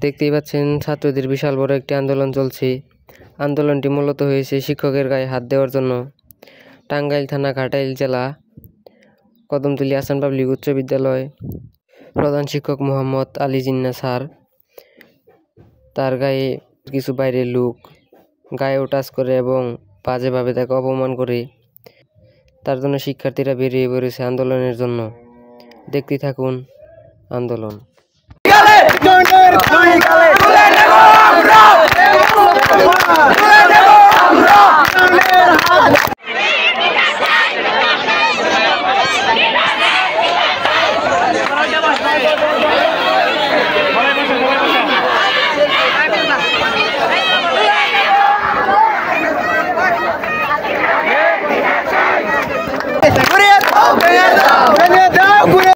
দেখতেই পাচ্ছেন ছাত্রদের বিশাল বড় একটি আন্দোলন চলছে। আন্দোলনটি মূলত হয়েছে শিক্ষকের গায়ে হাত দেওয়ার জন্য। টাঙ্গাইল থানা, ঘাটাইল জেলা, কদমতলী আহসান পাবলিক উচ্চ বিদ্যালয় প্রধান শিক্ষক মোহাম্মদ আলী জিন্নাহ স্যার, তার গায়ে কিছু বাইরের লোক গায়েও টাচ করে এবং বাজেভাবে তাকে অপমান করে। তার জন্য শিক্ষার্থীরা বেরিয়ে পড়েছে আন্দোলনের জন্য। দেখতে থাকুন আন্দোলন।